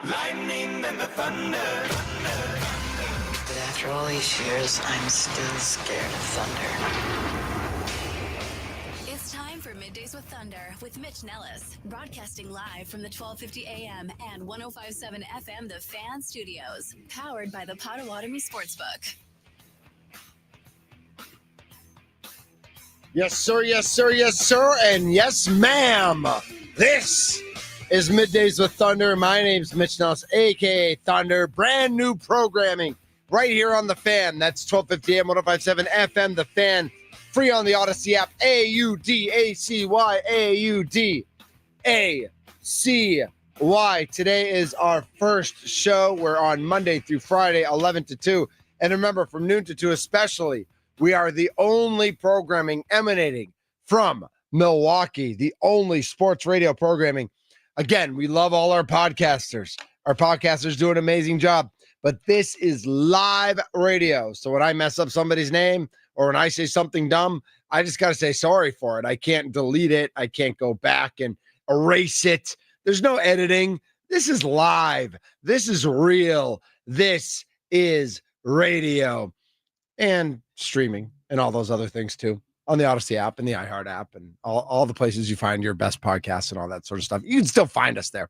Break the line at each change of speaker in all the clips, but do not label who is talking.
lightning and the thunder.
But after all these years, I'm still scared of thunder.
It's time for Middays with Thunder with Mitch Nelles, broadcasting live from the 1250 AM and 105.7 FM The Fan Studios, powered by the Potawatomi Sportsbook.
Yes, sir, yes, sir, yes, sir, and yes, ma'am. This is Middays with Thunder. My name's Mitch Nelles, a.k.a. Thunder. Brand new programming right here on The Fan. That's 1250 AM, 105.7 FM, The Fan. Free on the Odyssey app, A-U-D-A-C-Y, A-U-D-A-C-Y. Today is our first show. We're on Monday through Friday, 11 to 2. And remember, from noon to 2 especially, we are the only programming emanating from Milwaukee, the only sports radio programming. Again, we love all our podcasters. Our podcasters do an amazing job, but this is live radio. So when I mess up somebody's name or when I say something dumb, I just got to say sorry for it. I can't delete it. I can't go back and erase it. There's no editing. This is live. This is real. This is radio. And streaming and all those other things too on the Odyssey app and the iHeart app and all the places you find your best podcasts and all that sort of stuff. You can still find us there.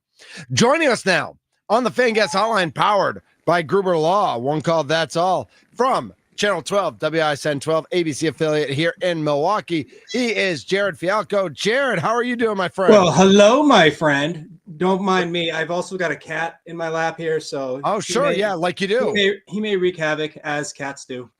Joining us now on the Fan Guest Hotline, powered by Gruber Law, one call, that's all, from Channel 12, WISN 12, ABC affiliate here in Milwaukee. He is Jared Fialko. Jared, how are you doing, my friend?
Well, hello, my friend. Don't mind me. I've also got a cat in my lap here, so
sure, yeah, like you do.
He may wreak havoc as cats do.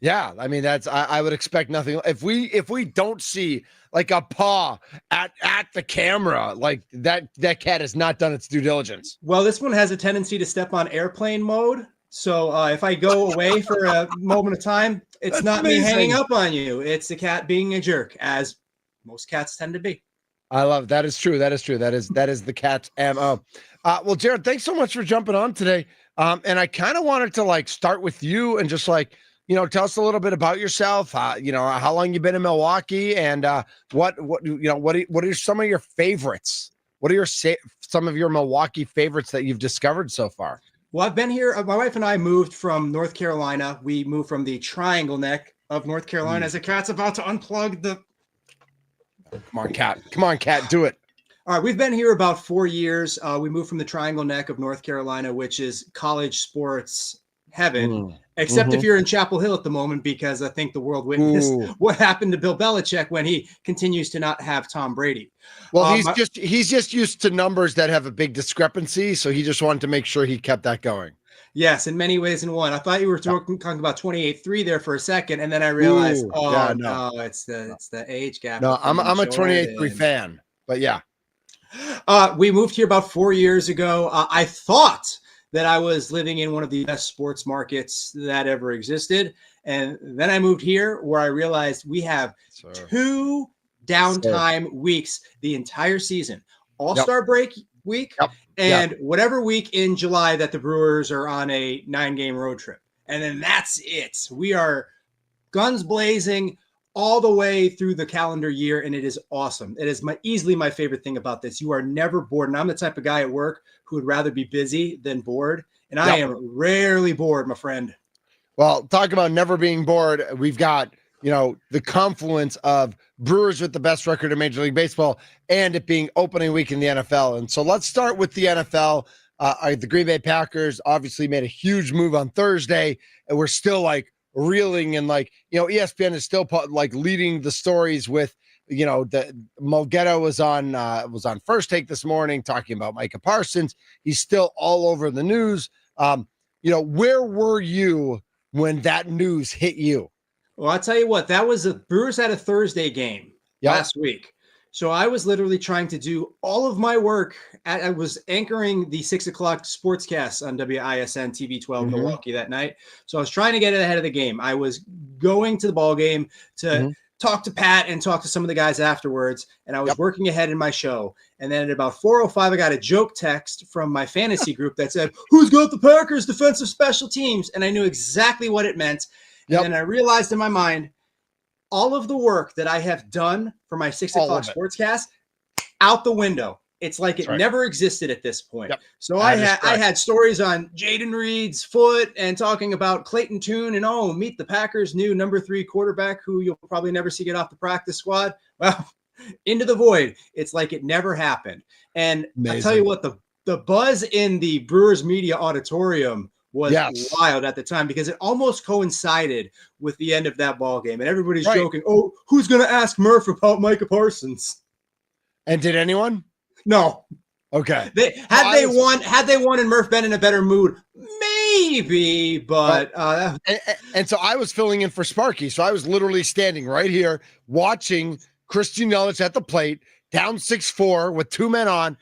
Yeah, I mean that's I would expect nothing. If we don't see like a paw at the camera, like that cat has not done its due diligence.
Well, this one has a tendency to step on airplane mode. So if I go away for a moment of time, it's not amazing. Me hanging up on you. It's the cat being a jerk, as most cats tend to be.
I love it. That is true. That is true. That is the cat's MO. Well, Jared, thanks so much for jumping on today. And I kind of wanted to start with you and just tell us a little bit about yourself. How long you've been in Milwaukee, and what are some of your favorites? What are some of your Milwaukee favorites that you've discovered so far?
Well, I've been here. My wife and I moved from North Carolina. We moved from the Triangle Neck of North Carolina. As the cat's about to unplug the.
Come on, cat. Come on, cat. Do it.
All right, we've been here about 4 years. We moved from the Triangle Neck of North Carolina, which is college sports heaven, except if you're in Chapel Hill at the moment, because I think the world witnessed what happened to Bill Belichick when he continues to not have Tom Brady.
Well, he's just used to numbers that have a big discrepancy, so he just wanted to make sure he kept that going.
Yes, in many ways in one. I thought you were talking about 28-3 there for a second, and then I realized, no, it's the age gap.
No, I'm a 28-3 fan, but yeah.
We moved here about 4 years ago. I thought that I was living in one of the best sports markets that ever existed. And then I moved here where I realized we have 2 downtime weeks the entire season. All-Star break week and whatever week in July that the Brewers are on a 9-game road trip. And then that's it. We are guns blazing all the way through the calendar year, and it is awesome. It is easily my favorite thing about this. You are never bored, and I'm the type of guy at work who would rather be busy than bored, and I am rarely bored, my friend.
Well, talk about never being bored. We've got, the confluence of Brewers with the best record in Major League Baseball and it being opening week in the NFL. And so let's start with the NFL. The Green Bay Packers obviously made a huge move on Thursday, and we're still reeling, and ESPN is still leading the stories with the Mogetta was on First Take this morning talking about Micah Parsons. He's still all over the news. Where were you when that news hit you?
Well, I'll tell you what, that was the Brewers had a Thursday game last week. So I was literally trying to do all of my work. I was anchoring the 6 o'clock sportscast on WISN TV 12 Milwaukee that night. So I was trying to get ahead of the game. I was going to the ball game to talk to Pat and talk to some of the guys afterwards. And I was working ahead in my show. And then at about 4:05, I got a joke text from my fantasy group that said, "Who's got the Packers defensive special teams?" And I knew exactly what it meant. And then I realized in my mind, all of the work that I have done for my 6 o'clock sportscast out the window. It's like it
right.
never existed at this point.
Yep.
So I had stories on Jaden Reed's foot and talking about Clayton Tune and meet the Packers' new number 3 quarterback who you'll probably never see get off the practice squad. Well, into the void. It's like it never happened. And
Amazing.
I tell you what, the buzz in the Brewers media auditorium was wild at the time because it almost coincided with the end of that ball game. And everybody's joking, oh, who's going to ask Murph about Micah Parsons?
And did anyone?
No.
Okay.
Had they won and Murph been in a better mood, maybe, but
and so I was filling in for Sparky. So I was literally standing right here watching Christian Yelich at the plate, down 6-4 with 2 men on.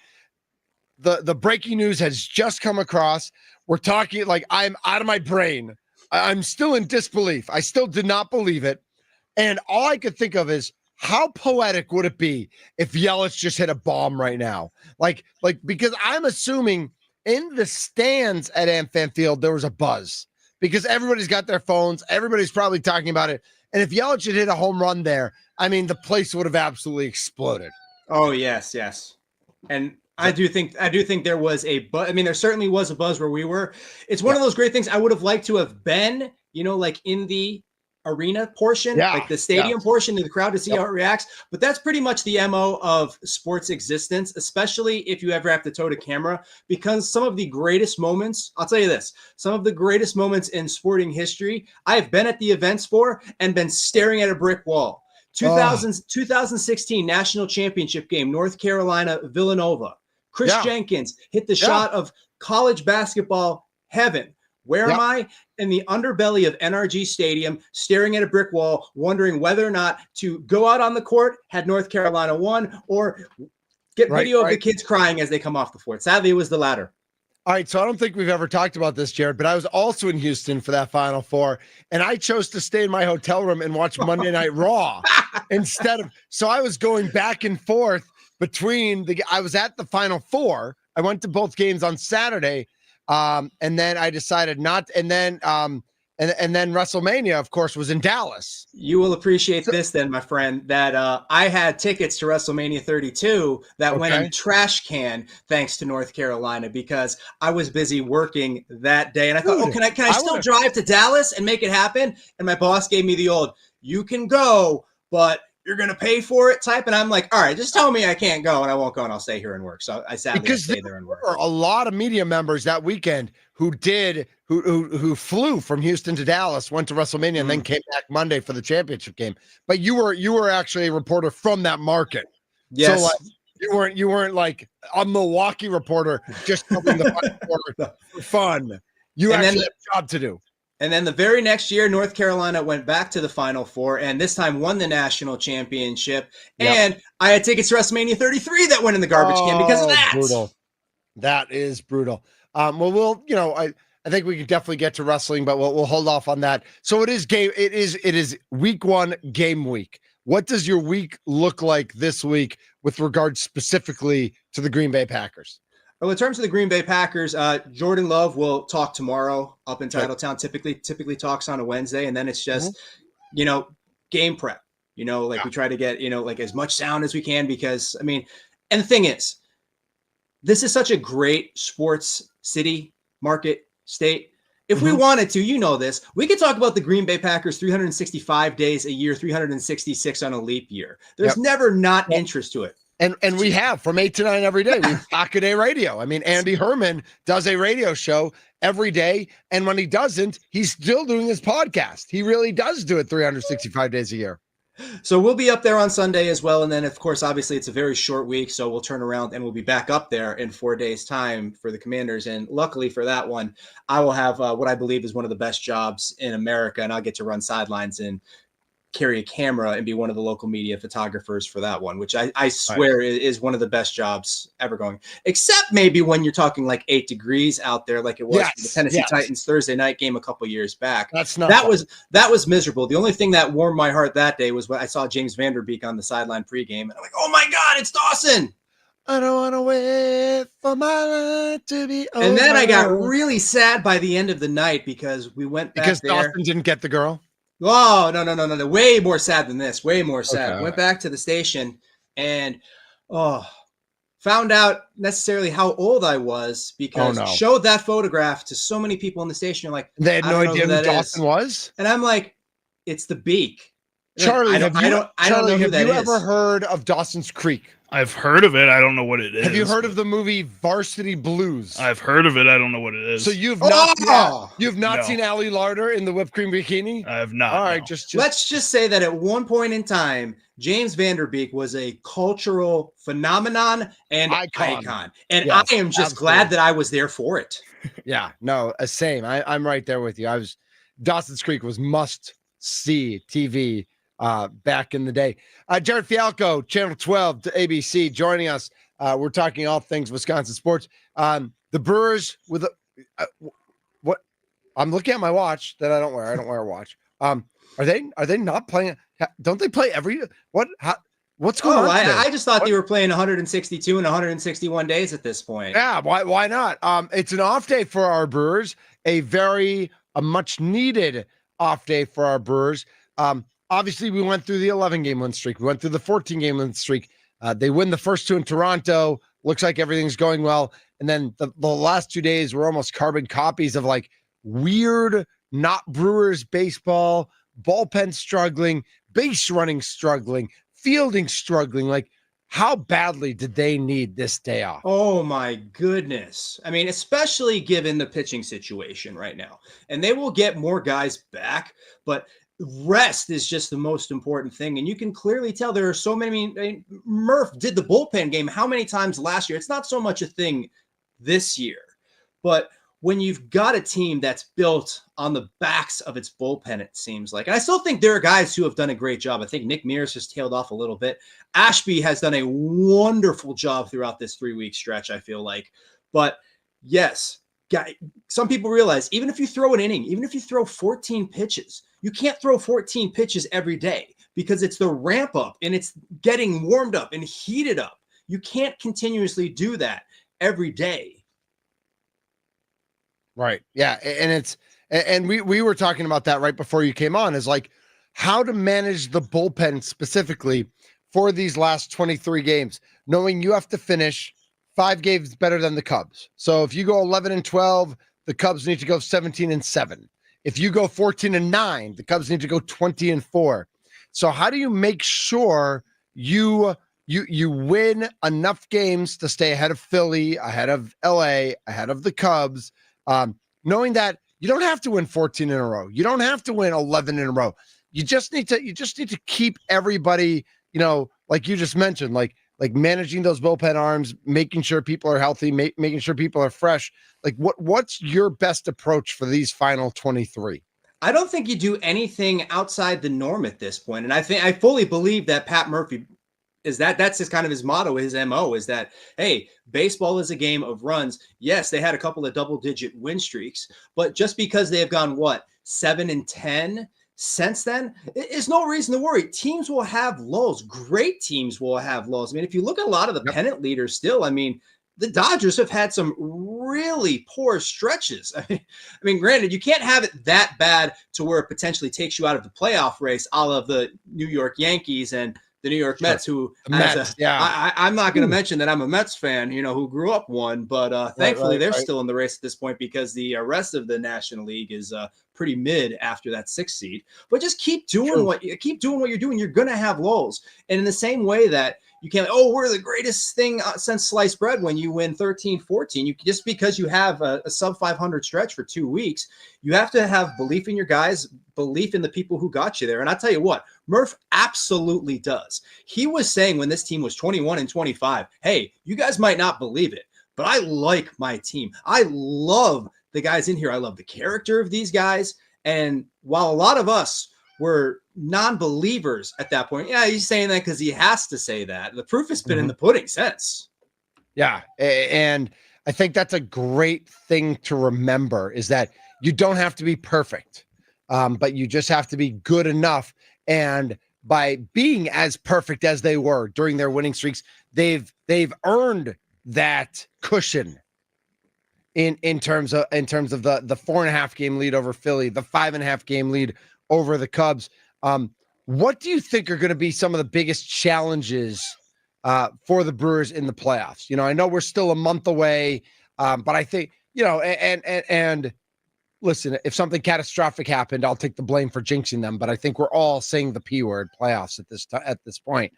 The breaking news has just come across. We're talking like I'm out of my brain. I'm still in disbelief. I still did not believe it. And all I could think of is, how poetic would it be if Yelich just hit a bomb right now? Like because I'm assuming in the stands at AmFam Field, there was a buzz because everybody's got their phones. Everybody's probably talking about it. And if Yelich had hit a home run there, I mean, the place would have absolutely exploded.
Oh, yes. And I do think there was a buzz. I mean, there certainly was a buzz where we were. It's one of those great things. I would have liked to have been, like in the arena portion, like the stadium portion of the crowd to see how it reacts. But that's pretty much the MO of sports existence, especially if you ever have to tote a camera, because some of the greatest moments, I'll tell you this, some of the greatest moments in sporting history, I have been at the events for and been staring at a brick wall. 2016 national championship game, North Carolina, Villanova. Chris Jenkins hit the shot of college basketball heaven. Where am I? In the underbelly of NRG Stadium, staring at a brick wall, wondering whether or not to go out on the court had North Carolina won or get video of the kids crying as they come off the floor. Sadly, it was the latter.
All right, so I don't think we've ever talked about this, Jared, but I was also in Houston for that Final Four, and I chose to stay in my hotel room and watch Monday Night Raw instead of – so I was going back and forth between – I was at the Final Four. I went to both games on Saturday, and then I decided not – and then WrestleMania, of course, was in Dallas.
You will appreciate this then, my friend, that I had tickets to WrestleMania 32 that went in trash can thanks to North Carolina because I was busy working that day. And I thought, can I still drive to Dallas and make it happen? And my boss gave me the old, you can go, but you're going to pay for it type. And I'm like, all right, just tell me I can't go and I won't go and I'll stay here and work. So I sadly stay there and work.
There were a lot of media members that weekend who flew from Houston to Dallas, went to WrestleMania, and then came back Monday for the championship game. But you were actually a reporter from that market.
Yes.
So like, you weren't like a Milwaukee reporter just covering the Final Four for fun. You actually had a job to do.
And then the very next year, North Carolina went back to the Final Four and this time won the national championship. Yep. And I had tickets to WrestleMania 33 that went in the garbage can because of that.
Brutal. That is brutal. I think we can definitely get to wrestling, but we'll hold off on that. So it is week 1 game week. What does your week look like this week with regards specifically to the Green Bay Packers?
Well, in terms of the Green Bay Packers, Jordan Love will talk tomorrow up in Titletown. Typically talks on a Wednesday, and then it's just, game prep. We try to get, as much sound as we can because, and the thing is, this is such a great sports city, market, state. If we wanted to, this, we could talk about the Green Bay Packers 365 days a year, 366 on a leap year. There's never not interest to it.
And we have from 8 to 9 every day. We have Pack-A-Day Radio. Andy Herman does a radio show every day. And when he doesn't, he's still doing his podcast. He really does do it 365 days a year.
So we'll be up there on Sunday as well. And then, of course, obviously it's a very short week. So we'll turn around and we'll be back up there in 4 days' time for the Commanders. And luckily for that one, I will have what I believe is one of the best jobs in America. And I'll get to run sidelines and carry a camera and be one of the local media photographers for that one, which I swear is one of the best jobs ever going, except maybe when you're talking like 8 degrees out there, like it was for the Tennessee Titans Thursday night game a couple years back. That was miserable. The only thing that warmed my heart that day was when I saw James Vanderbeek on the sideline pregame and I'm like, oh my God, it's Dawson.
I don't want to wait for my life to be over.
And then I got really sad by the end of the night because we went back there.
Dawson didn't get the girl.
Oh, no. Way more sad than this. Way more sad. Okay. Went back to the station and, found out necessarily how old I was because showed that photograph to so many people in the station. You're like,
They had
I
no
don't know
idea
who
who
that
Dawson
is.
was.
And I'm like, it's the Beak.
Charlie,
I don't know who that is.
Have you ever heard of Dawson's Creek?
I've heard of it. I don't know what it is.
Have you heard of the movie Varsity Blues?
I've heard of it. I don't know what it is.
So you've not seen Allie Larder in the whipped cream bikini?
I have not.
All right,
no.
just
let's just say that at one point in time, James Vanderbeek was a cultural phenomenon and icon. And yes, I am just glad that I was there for it.
Yeah, no, same. I'm right there with you. Dawson's Creek was must see TV back in the day. Jared Fialko, Channel 12 to ABC, joining us. We're talking all things Wisconsin sports. The Brewers with what? I'm looking at my watch that I don't wear. I don't wear a watch. Are they not playing? Don't they play every what? What's going on?
I just thought they were playing 162 and 161 days at this point.
Yeah, why not? It's an off day for our Brewers, a much needed off day for our Brewers. Obviously, we went through the 11-game win streak. We went through the 14-game win streak. They win the first two in Toronto. Looks like everything's going well. And then the last 2 days were almost carbon copies of like weird, not Brewers baseball, bullpen struggling, base running struggling, fielding struggling. Like, how badly did they need this day off?
Oh, my goodness. I mean, especially given the pitching situation right now. And they will get more guys back, but rest is just the most important thing. And you can clearly tell there are so many. Murph did the bullpen game how many times last year? It's not so much a thing this year, but when you've got a team that's built on the backs of its bullpen, it seems like. And I still think there are guys who have done a great job. I think Nick Mears has tailed off a little bit. Ashby has done a wonderful job throughout this 3-week stretch, I feel like. But yes, some people realize even if you throw an inning, even if you throw 14 pitches, you can't throw 14 pitches every day because it's the ramp up and it's getting warmed up and heated up. You can't continuously do that every day.
Right. Yeah. And we were talking about that right before you came on, is like how to manage the bullpen specifically for these last 23 games, knowing you have to finish 5 games better than the Cubs. So if you go 11-12, the Cubs need to go 17-7. If you go 14-9, the Cubs need to go 20-4. So how do you make sure you win enough games to stay ahead of Philly, ahead of LA, ahead of the Cubs, knowing that you don't have to win 14 in a row. You don't have to win 11 in a row. You just need to keep everybody, like you just mentioned, like managing those bullpen arms, making sure people are healthy, making sure people are fresh. Like what's your best approach for these final 23?
I don't think you do anything outside the norm at this point. And I fully believe that Pat Murphy that's his kind of his motto, his MO is that, hey, baseball is a game of runs. Yes, they had a couple of double-digit win streaks, but just because they have gone 7-10 since then, is no reason to worry. Teams will have lulls. Great teams will have lulls. I mean, if you look at a lot of the pennant leaders still, I mean, the Dodgers have had some really poor stretches. I mean, granted, you can't have it that bad to where it potentially takes you out of the playoff race, a la the New York Yankees and the New York Mets, who I'm not going to mention that I'm a Mets fan, who grew up one, but thankfully they're still in the race at this point because the rest of the National League is pretty mid after that 6th seed. But just keep doing what you're doing. You're going to have lulls, and in the same way that you can't, we're the greatest thing since sliced bread when you win 13-14. Just because you have a sub 500 stretch for 2 weeks, you have to have belief in your guys, belief in the people who got you there. And I tell you what, Murph absolutely does. He was saying when this team was 21-25, hey, you guys might not believe it, but I like my team. I love the guys in here. I love the character of these guys. And while a lot of us were non-believers at that point, he's saying that because he has to say that. The proof has been in the pudding since.
Yeah. And I think that's a great thing to remember, is that you don't have to be perfect, but you just have to be good enough. And by being as perfect as they were during their winning streaks, they've earned that cushion in terms of the 4.5 game lead over Philly, the 5.5 game lead over the Cubs. What do you think are going to be some of the biggest challenges for the Brewers in the playoffs. You know, I know we're still a month away, but I think, you know, and listen, if something catastrophic happened, I'll take the blame for jinxing them. But I think we're all saying the P word, playoffs at this point.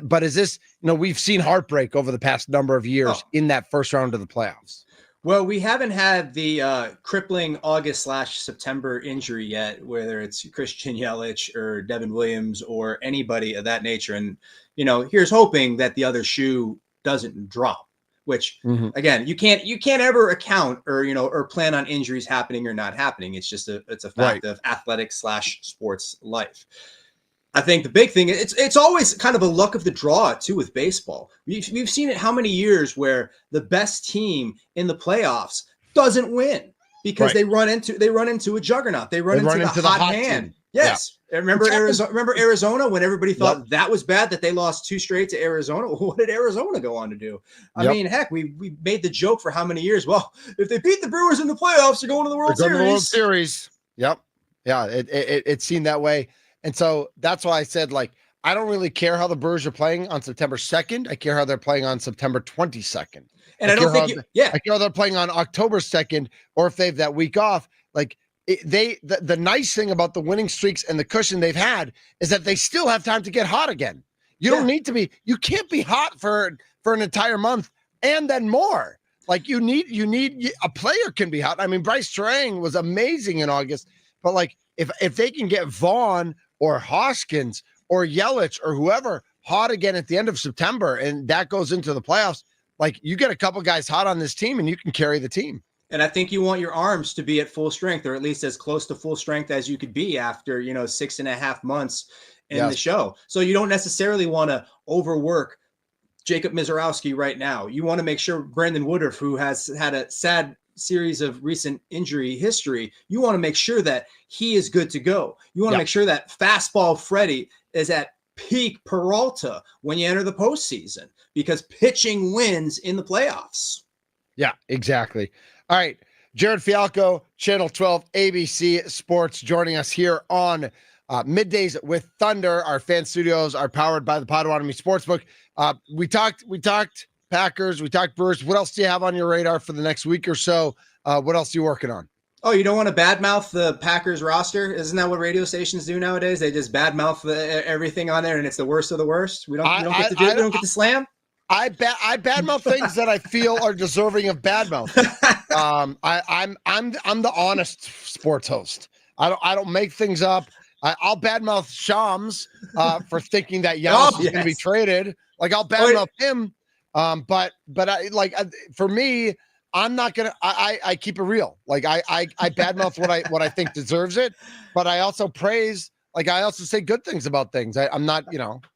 But is this, you know, we've seen heartbreak over the past number of years in that first round of the playoffs.
Well, we haven't had the crippling August/September injury yet, whether it's Christian Yelich or Devin Williams or anybody of that nature. And, you know, here's hoping that the other shoe doesn't drop, which again, you can't ever account or plan on injuries happening or not happening. It's just it's a fact of athletic/sports life. I think the big thing, it's always kind of a luck of the draw too with baseball. We've seen it how many years where the best team in the playoffs doesn't win because they run into a juggernaut. They run into the hot hand. Yes. Yeah. Remember Arizona when everybody thought that was bad that they lost 2 straight to Arizona? What did Arizona go on to do? I mean, heck, we made the joke for how many years? Well, if they beat the Brewers in the playoffs, they're going to the World Series.
To the World Series. Yep. Yeah, it seemed that way. And so that's why I said, like, I don't really care how the Brewers are playing on September 2nd. I care how they're playing on September 22nd.
And I don't think
I care how they're playing on October 2nd, or if they have that week off. Like, the nice thing about the winning streaks and the cushion they've had is that they still have time to get hot again. You don't need to be, you can't be hot for an entire month and then more. Like, you need a player can be hot. I mean, Bryce Terang was amazing in August, but like, if they can get Vaughn or Hoskins or Yelich or whoever hot again at the end of September, and that goes into the playoffs, like, you get a couple guys hot on this team and you can carry the team.
And I think you want your arms to be at full strength, or at least as close to full strength as you could be after, 6.5 months in the show. So you don't necessarily want to overwork Jacob Mizorowski right now. You want to make sure Brandon Woodruff, who has had a sad series of recent injury history, you want to make sure that he is good to go. You want to make sure that fastball Freddie is at peak Peralta when you enter the postseason, because pitching wins in the playoffs.
Yeah, exactly. All right. Jared Fialko, Channel 12, ABC Sports, joining us here on Middays with Thunder. Our fan studios are powered by the Potawatomi Sportsbook. We talked Packers, we talked Brewers. What else do you have on your radar for the next week or so? What else are you working on?
Oh, you don't want to badmouth the Packers roster? Isn't that what radio stations do nowadays? They just badmouth everything on there, and it's the worst of the worst. We don't get to slam.
I badmouth things that I feel are deserving of badmouth. I'm the honest sports host. I don't make things up. I'll badmouth Shams for thinking that Giannis is going to be traded. Like, I'll badmouth him. But for me, I'm not gonna. I keep it real. Like, I badmouth what I think deserves it, but I also praise. Like, I also say good things about things. I'm not.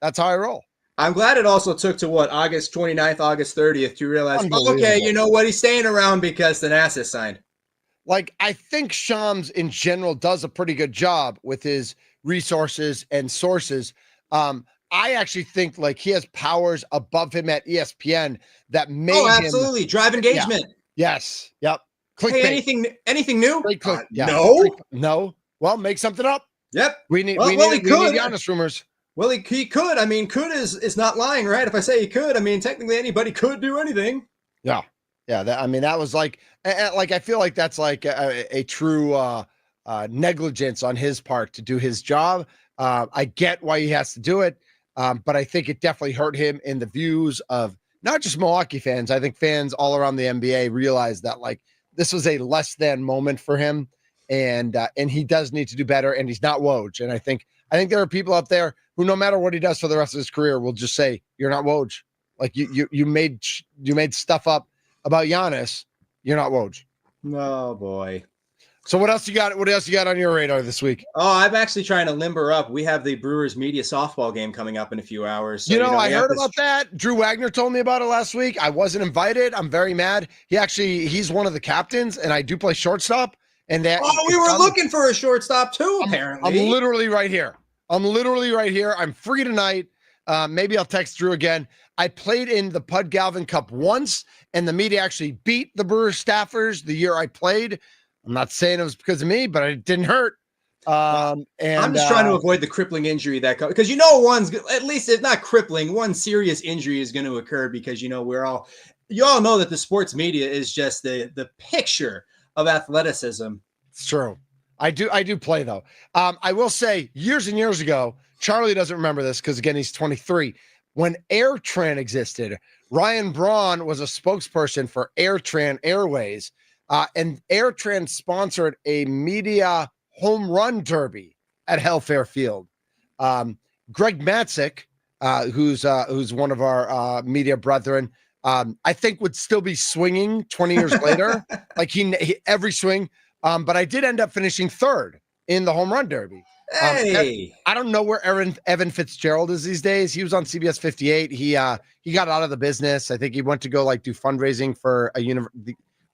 That's how I roll.
I'm glad it also took to August 29th, August 30th to realize, okay, you know what? He's staying around because the NASA signed.
Like, I think Shams in general does a pretty good job with his resources and sources. I actually think, like, he has powers above him at ESPN that made him.
Absolutely. Drive engagement.
Yeah. Yes. Yep.
Hey, anything new?
No. Well, make something up.
Yep.
We need Giannis rumors.
Well, he could. I mean, could is not lying, right? If I say he could, I mean, technically anybody could do anything.
Yeah. Yeah. That was like I feel like that's like a true negligence on his part to do his job. I get why he has to do it. But I think it definitely hurt him in the views of not just Milwaukee fans. I think fans all around the NBA realize that, like, this was a less than moment for him, and he does need to do better. And he's not Woj. And I think there are people out there who, no matter what he does for the rest of his career, will just say, "You're not Woj. Like, you made stuff up about Giannis. You're not Woj."
Oh boy.
So what else you got? What else you got on your radar this week?
Oh, I'm actually trying to limber up. We have the Brewers media softball game coming up in a few hours. So,
I heard about that. Drew Wagner told me about it last week. I wasn't invited. I'm very mad. He's one of the captains, and I do play shortstop. And that.
Oh, we were looking for a shortstop too. Apparently,
I'm literally right here. I'm free tonight. Maybe I'll text Drew again. I played in the Pud Galvin Cup once, and the media actually beat the Brewers staffers the year I played. I'm not saying it was because of me, but it didn't hurt.
I'm
And
just trying to avoid the crippling injury that comes because one's at least if not crippling, one serious injury is going to occur because you all know that the sports media is just the picture of athleticism.
it's true. I do play though. I will say years and years ago, Charlie doesn't remember this because again he's 23. When AirTran existed, Ryan Braun was a spokesperson for AirTran Airways, and AirTran sponsored a media home run derby at Hellfair Field. Um, Greg Matzik, who's one of our media brethren, I think would still be swinging 20 years later, like he every swing. But I did end up finishing third in the home run derby.
Hey,
I don't know where Evan Fitzgerald is these days. He was on CBS 58. He got out of the business. I think he went to go like do fundraising for a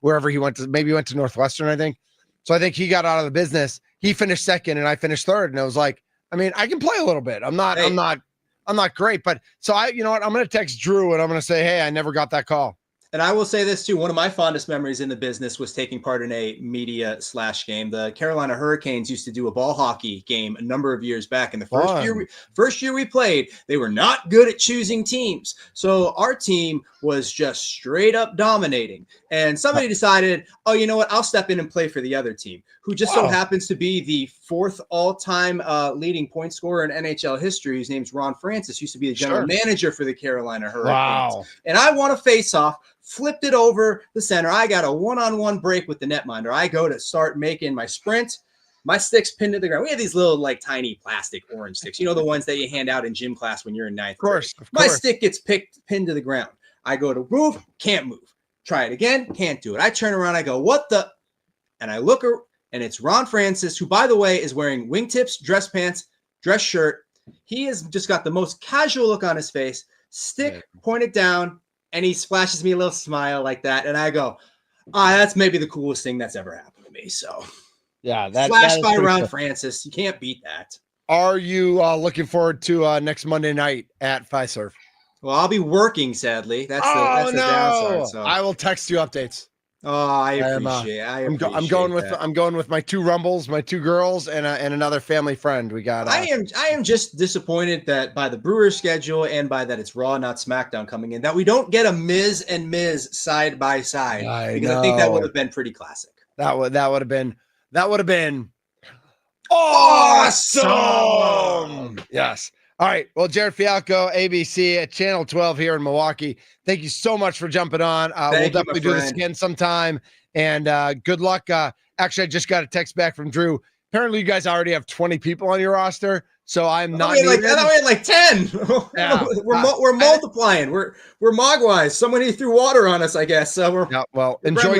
wherever he went to. Maybe he went to Northwestern, I think. So I think he got out of the business. He finished second, and I finished third. And I was like, I mean, I can play a little bit. I'm not great, but so you know what? I'm going to text Drew and I'm going to say, hey, I never got that call.
and I will say this too. One of my fondest memories in the business was taking part in a media / game. The Carolina Hurricanes used to do a ball hockey game a number of years back. And the first year we played, they were not good at choosing teams. So our team was just straight up dominating. And somebody decided, oh, you know what? I'll step in and play for the other team, who just so happens to be the 4th all-time leading point scorer in NHL history. His name's Ron Francis, used to be the general manager for the Carolina Hurricanes.
Wow.
And I won a face-off, flipped it over the center. I got a one-on-one break with the netminder. I go to start making my sprint. My stick's pinned to the ground. We have these little like tiny plastic orange sticks. You know, the ones that you hand out in gym class when you're in 9th grade.
Of course.
My stick gets pinned to the ground. I go to move, can't move. Try it again, can't do it. I turn around, I go, what the? And I look, and it's Ron Francis, who, by the way, is wearing wingtips, dress pants, dress shirt. He has just got the most casual look on his face, stick pointed down, and he splashes me a little smile like that. And I go, that's maybe the coolest thing that's ever happened to me. So,
yeah,
flash by Ron Francis. You can't beat that.
Are you looking forward to next Monday night at Fiserv?
Well, I'll be working, sadly. That's the downside. So.
I will text you updates.
Oh, I appreciate it.
I'm going with my 2 Rumbles, my 2 girls, and another family friend. We got.
I am just disappointed that by the Brewers schedule and by that it's Raw, not SmackDown coming in, that we don't get a Miz and Miz side by side. I think that would have been pretty classic.
That would have been awesome. Yes. All right. Well, Jared Fialko, ABC at Channel 12 here in Milwaukee. Thank you so much for jumping on. We'll definitely do this again sometime. And good luck. Actually, I just got a text back from Drew. Apparently, you guys already have 20 people on your roster. So I'm not.
We had like 10. Yeah. we're multiplying. We're Mogwais. Somebody threw water on us, I guess. So
enjoy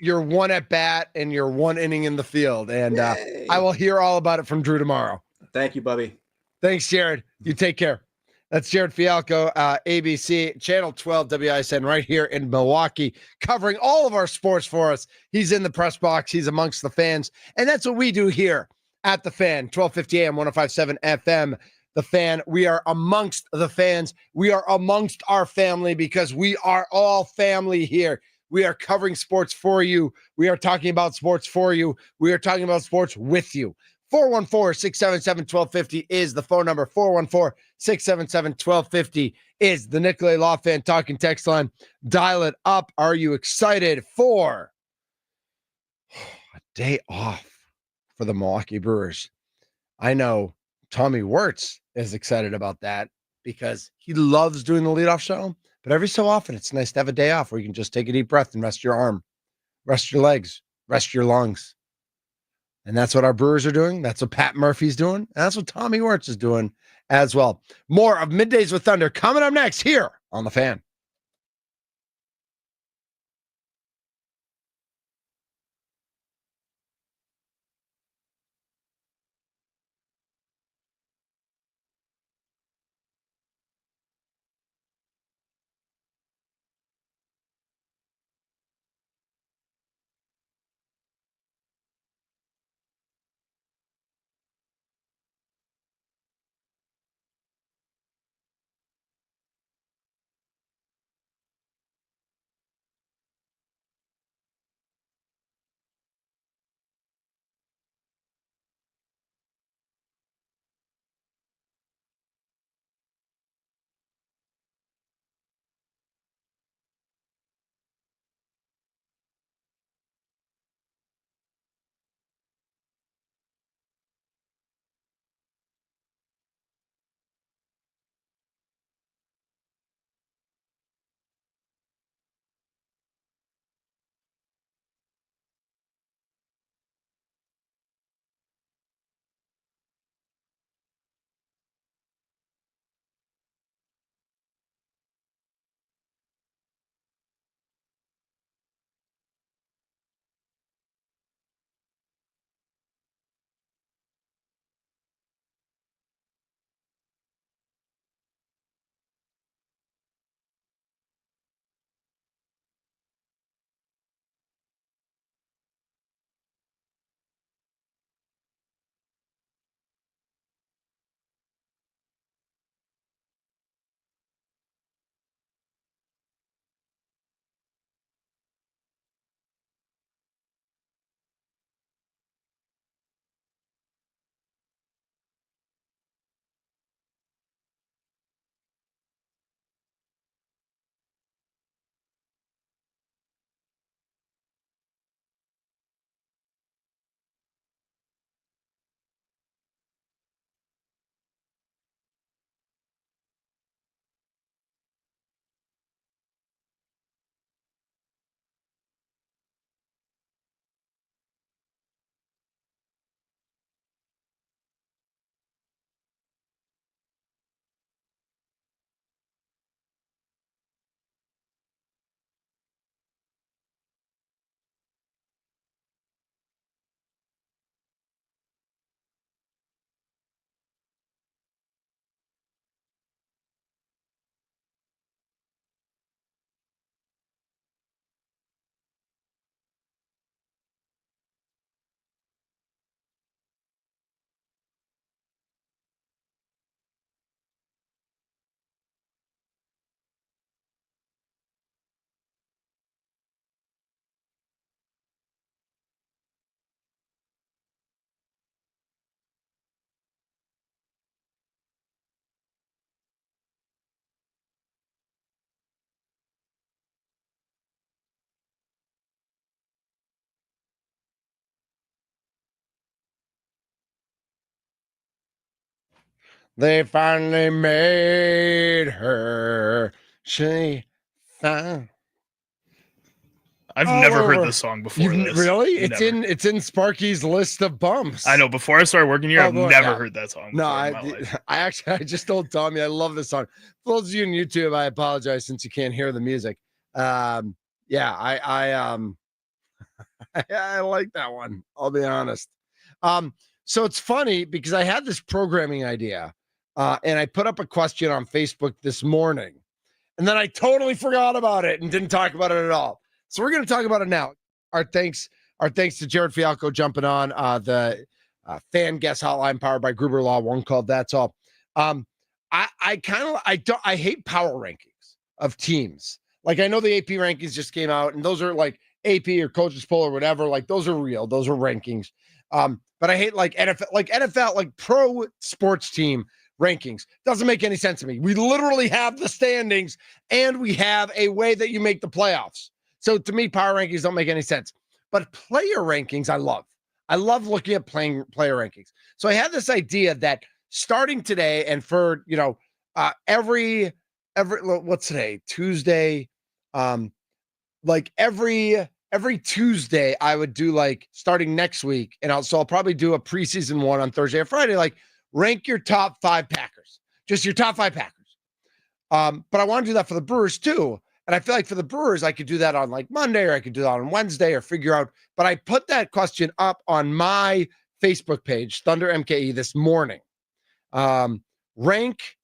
your one at bat and your 1 inning in the field. And I will hear all about it from Drew tomorrow.
Thank you, Bubby.
Thanks, Jared. You take care. That's Jared Fialko, ABC, Channel 12, WISN, right here in Milwaukee, covering all of our sports for us. He's in the press box. He's amongst the fans. And that's what we do here at The Fan, 1250 AM, 105.7 FM. The Fan. We are amongst the fans. We are amongst our family because we are all family here. We are covering sports for you. We are talking about sports for you. We are talking about sports with you. 414-677-1250 is the phone number. 414-677-1250 is the Nicolay Law Fan talking text line. Dial it up. Are you excited for a day off for the Milwaukee Brewers? I know Tommy Wirtz is excited about that because he loves doing the leadoff show, but every so often it's nice to have a day off where you can just take a deep breath and rest your arm, rest your legs, rest your lungs. And that's what our Brewers are doing. That's what Pat Murphy's doing. And that's what Tommy Wirtz is doing as well. More of Middays with Thunder coming up next here on The Fan. They finally made her. She found.
I've
Oh,
never heard
we're-
this song before.
You've really?
Never.
It's in Sparky's list of bumps.
I know. Before I started working here,
Oh,
I've
boy,
never
yeah.
heard that song.
No,
Before in my life.
I just told Tommy I love this song. For those of you on YouTube, I apologize since you can't hear the music. Yeah, I like that one. I'll be honest. So it's funny because I had this programming idea, and I put up a question on Facebook this morning, and then I totally forgot about it and didn't talk about it at all. So we're going to talk about it now. Our thanks to Jared Fialko jumping on the fan guest hotline powered by Gruber Law, one called That's All. I hate power rankings of teams. Like, I know the AP rankings just came out, and those are like AP or coaches poll or whatever. Like, those are real. Those are rankings. But I hate like NFL, like pro sports team rankings. Doesn't make any sense to me. We literally have the standings and we have a way that you make the playoffs. So to me, power rankings don't make any sense. But player rankings, I love. I love looking at player rankings. So I had this idea that starting today and for, every what's today? Tuesday. Like every Tuesday, I would do like starting next week, and I'll probably do a preseason one on Thursday or Friday, like rank your top 5 Packers, just your top 5 Packers. But I want to do that for the Brewers too. And I feel like for the Brewers, I could do that on like Monday, or I could do that on Wednesday, or figure out. But I put that question up on my Facebook page, Thunder MKE, this morning. Rank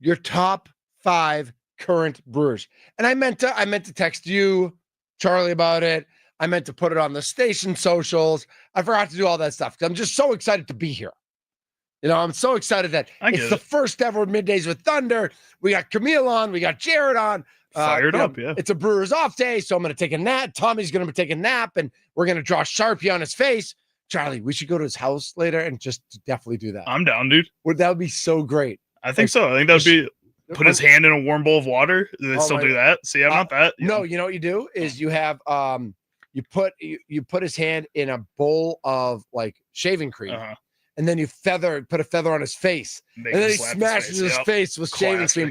your top 5 current Brewers. And I meant to text you, Charlie, about it. I meant to put it on the station socials. I forgot to do all that stuff because I'm just so excited to be here. I'm so excited that it's the first ever Middays with Thunder. We got Camille on. We got Jared on.
Fired up, yeah.
It's a Brewers off day, so I'm going to take a nap. Tommy's going to take a nap, and we're going to draw Sharpie on his face. Charlie, we should go to his house later and just definitely do that.
I'm down, dude.
That would be so great.
I think so. I think that would be put his hand in a warm bowl of water. Do they still do that? See, I'm not that.
No, you know what you do is you have you put his hand in a bowl of like shaving cream, and then you put a feather on his face, and then he smashes his face with shaving cream.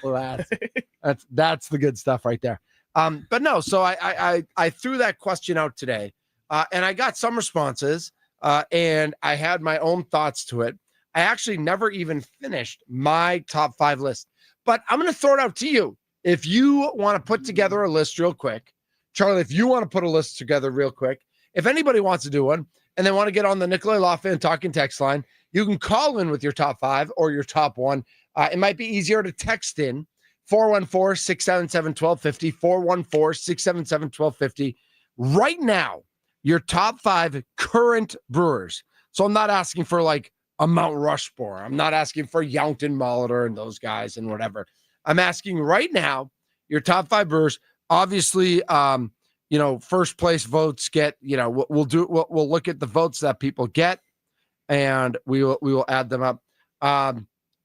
Classic. That's the good stuff right there. But no, so I threw that question out today, and I got some responses, and I had my own thoughts to it. I actually never even finished my top 5 list, but I'm going to throw it out to you. If you want to put together a list real quick, Charlie, if you want to put a list together real quick, if anybody wants to do one and they want to get on the Nikolai Lawfan Talking text line, you can call in with your top 5 or your top 1. It might be easier to text in 414-677-1250, 414-677-1250. Right now, your top 5 current Brewers. So I'm not asking for like a Mount Rushmore. I'm not asking for Youngton, Molitor, and those guys and whatever. I'm asking right now your top 5 Brewers. Obviously, first place votes get. We'll look at the votes that people get, and we will add them up.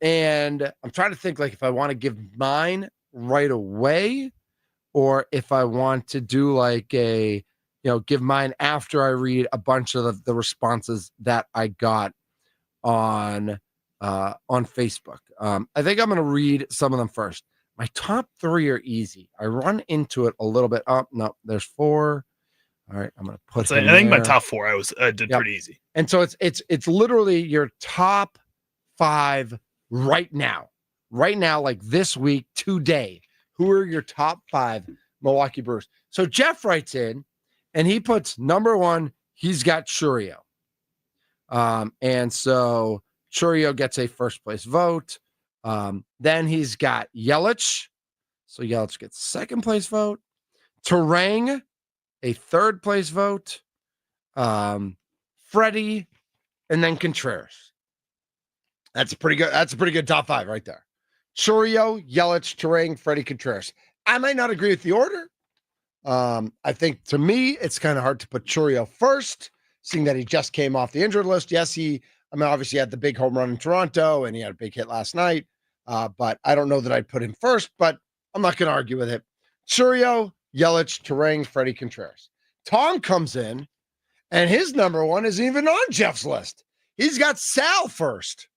And I'm trying to think like if I want to give mine right away, or if I want to do like give mine after I read a bunch of the responses that I got on Facebook. I think I'm going to read some of them first. My top 3 are easy. I run into it a little bit. Oh, no, there's 4. All right, I'm going to put.
I think my top 4 I did pretty easy.
And so it's literally your top 5 right now, like this week, today. Who are your top 5 Milwaukee Brewers? So Jeff writes in, and he puts number 1. He's got Churio. And so Churio gets a first place vote. Then he's got Yelich. So Yelich gets second place vote. Terang, a third place vote. Freddie, and then Contreras. That's a pretty good top 5 right there. Churio, Yelich, Terang, Freddie, Contreras. I might not agree with the order. I think to me, it's kind of hard to put Churio first, seeing that he just came off the injured list. Yes, obviously had the big home run in Toronto, and he had a big hit last night. But I don't know that I'd put him first, but I'm not going to argue with it. Churio, Yelich, Terang, Freddie, Contreras. Tom comes in, and his number 1 isn't even on Jeff's list. He's got Sal first.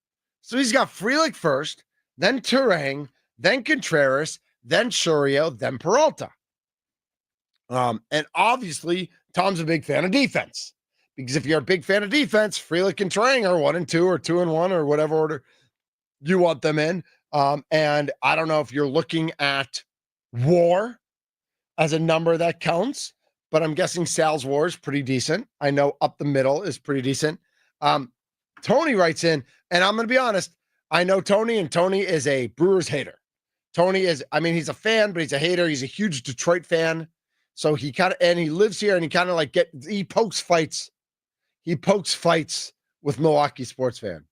So he's got Frelick first, then Turang, then Contreras, then Churio, then Peralta. And obviously, Tom's a big fan of defense. Because if you're a big fan of defense, Frelick and Turang are 1 and 2 or 2 and 1 or whatever order you want them in. And I don't know if you're looking at WAR as a number that counts, but I'm guessing Sal's WAR is pretty decent. I know up the middle is pretty decent. Tony writes in, and I'm going to be honest, I know Tony, and Tony is a Brewers hater. Tony is, I mean, he's a fan, but he's a hater. He's a huge Detroit fan. So he kind of, and he lives here, and he kind of like he pokes fights. He pokes fights with Milwaukee sports fan.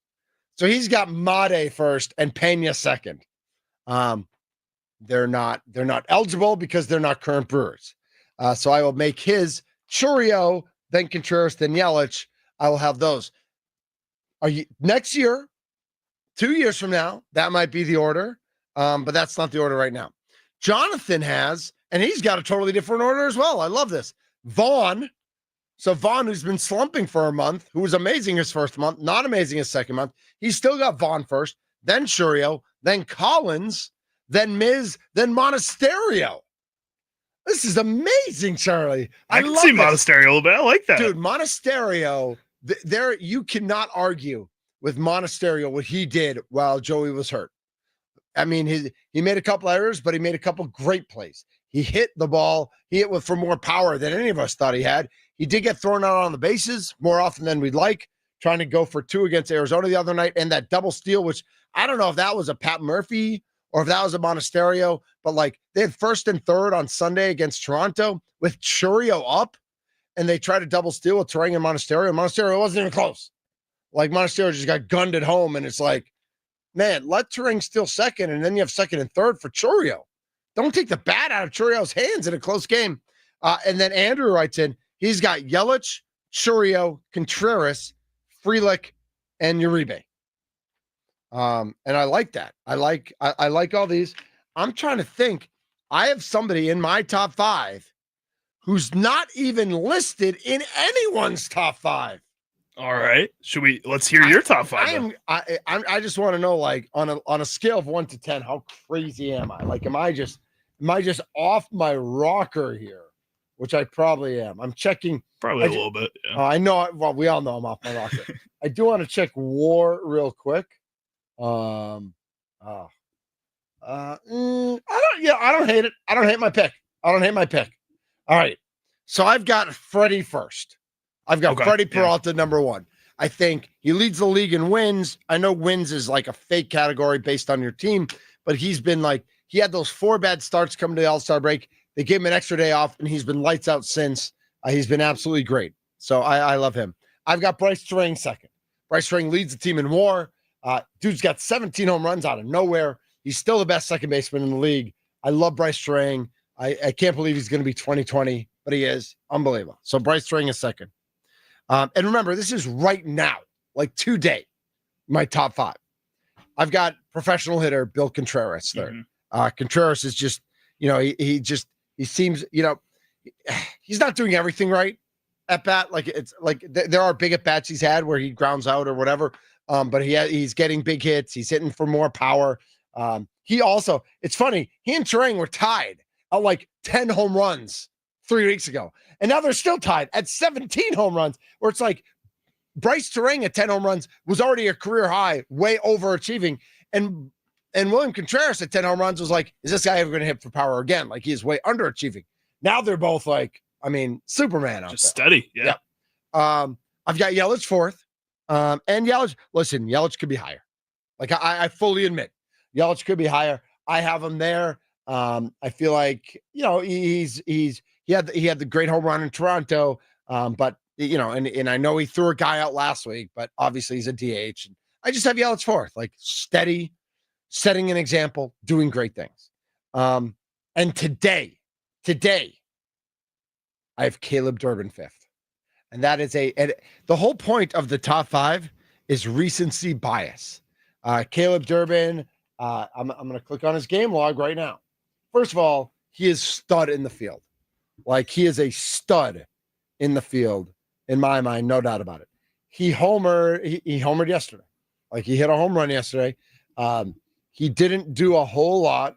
So he's got Made first and Pena second. They're not eligible because they're not current Brewers. So I will make his Churio, then Contreras, then Yelich. I will have those. Next year, 2 years from now, that might be the order. But that's not the order right now. Jonathan has, and he's got a totally different order as well. I love this. Vaughn. So Vaughn, who's been slumping for a month, who was amazing his first month, not amazing his second month. He's still got Vaughn first, then Churio, then Collins, then Miz, then Monasterio. This is amazing, Charlie.
I can see Monasterio a little bit. I like that.
Dude, Monasterio, there you cannot argue with Monasterio what he did while Joey was hurt. I mean, he made a couple errors, but he made a couple great plays. He hit the ball. He hit with for more power than any of us thought he had. He did get thrown out on the bases more often than we'd like, trying to go for 2 against Arizona the other night. And that double steal, which I don't know if that was a Pat Murphy or if that was a Monasterio, but like they had first and third on Sunday against Toronto with Churio up, and they tried to double steal with Turang and Monasterio. Monasterio wasn't even close. Like Monasterio just got gunned at home, and it's like, man, let Turang steal second, and then you have second and third for Churio. Don't take the bat out of Churio's hands in a close game. And then Andrew writes in, he's got Yelich, Churio, Contreras, Frelick, and Uribe. And I like that. I like all these. I'm trying to think. I have somebody in my top 5 who's not even listed in anyone's top 5.
All right. Let's hear your top 5.
I just want to know, like, on a scale of 1 to 10, how crazy am I? Like, am I just off my rocker here? Which I probably am. I'm checking.
Probably a little bit. Yeah.
I know. Well, we all know I'm off my rocker. I do want to check WAR real quick. I don't hate it. I don't hate my pick. All right. So I've got Freddie first. I've got Freddie Peralta, number 1. I think he leads the league in wins. I know wins is like a fake category based on your team, but he's been like, he had those 4 bad starts coming to the All-Star break. They gave him an extra day off, and he's been lights out since. He's been absolutely great. So I love him. I've got Bryce Turang second. Bryce Turang leads the team in WAR. Dude's got 17 home runs out of nowhere. He's still the best second baseman in the league. I love Bryce Turang. I can't believe he's going to be 2020, but he is. Unbelievable. So Bryce Turang is second. And remember, this is right now, like today, my top 5. I've got professional hitter Bill Contreras third. Mm-hmm. Contreras is just, he seems, he's not doing everything right at bat. Like it's like there are big at bats he's had where he grounds out or whatever. But he's getting big hits. He's hitting for more power. He also, it's funny, he and Turang were tied at like 10 home runs 3 weeks ago. And now they're still tied at 17 home runs, where it's like Bryce Turang at 10 home runs was already a career high, way overachieving. And William Contreras at 10 home runs was like, is this guy ever going to hit for power again? Like he is way underachieving. Now they're both like, I mean, Superman out
just
there.
Steady. Yeah.
I've got Yelich fourth. And Yelich, listen, Yelich could be higher. Like I fully admit Yelich could be higher. I have him there. I feel like, he had the great home run in Toronto. But and I know he threw a guy out last week, but obviously he's a DH. And I just have Yelich fourth, like steady, setting an example, doing great things. And today, I have Caleb Durbin fifth. And that is and the whole point of the top 5 is recency bias. Caleb Durbin, I'm going to click on his game log right now. First of all, he is stud in the field. Like he is a stud in the field in my mind, no doubt about it. He homered yesterday. Like he hit a home run yesterday. He didn't do a whole lot